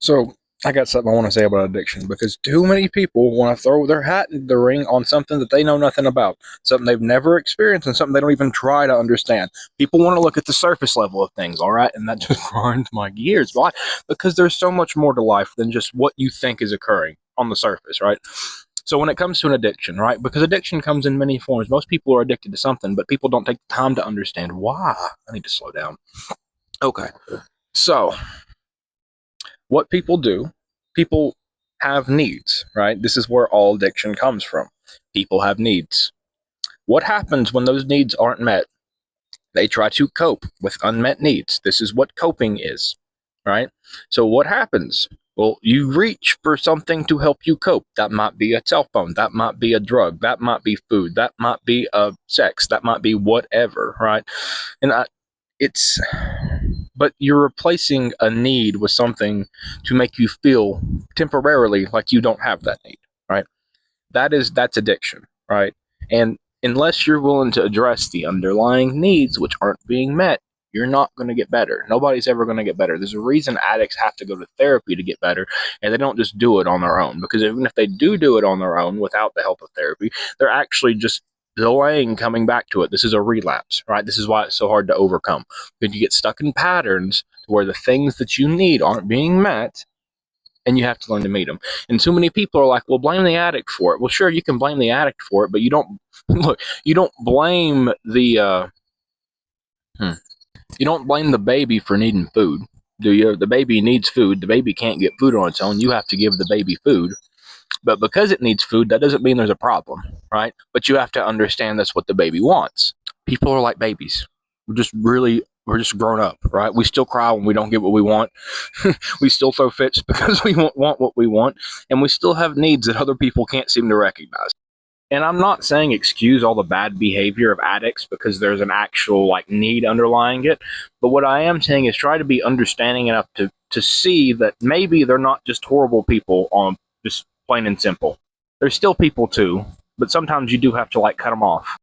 So I got something I want to say about addiction because too many people want to throw their hat in the ring on something that they know nothing about, something they've never experienced, and something they don't even try to understand. People want to look at the surface level of things, all right, and that just grinds my gears. Why? Because there's so much more to life than just what you think is occurring on the surface, right? So when it comes to an addiction, right? Because addiction comes in many forms. Most people are addicted to something, but people don't take the time to understand why. I need to slow down. Okay. So what people do, people have needs, right? This is where all addiction comes from. People have needs. What happens when those needs aren't met? They try to cope with unmet needs. This is what coping is, right? So what happens? Well, you reach for something to help you cope. That might be a cell phone. That might be a drug. That might be food. That might be sex. That might be whatever, right? And it's but you're replacing a need with something to make you feel temporarily like you don't have that need, right? That's addiction, right? And unless you're willing to address the underlying needs which aren't being met, you're not going to get better. Nobody's ever going to get better. There's a reason addicts have to go to therapy to get better, and they don't just do it on their own. Because even if they do it on their own without the help of therapy, they're actually just delaying coming back to it. This is a relapse, right? This is why it's so hard to overcome. Because you get stuck in patterns where the things that you need aren't being met, and you have to learn to meet them. And too many people are like, well, blame the addict for it. Well, sure, you can blame the addict for it, but you don't look. You don't blame you don't blame the baby for needing food, do you? The baby needs food. The baby can't get food on its own. You have to give the baby food. But because it needs food, that doesn't mean there's a problem, right? But you have to understand that's what the baby wants. People are like babies. We're just grown up, right? We still cry when we don't get what we want. We still throw fits because we want what we want. And we still have needs that other people can't seem to recognize. And I'm not saying excuse all the bad behavior of addicts because there's an actual like need underlying it. But what I am saying is try to be understanding enough to see that maybe they're not just horrible people on just plain and simple. They're still people too, but sometimes you do have to like cut them off.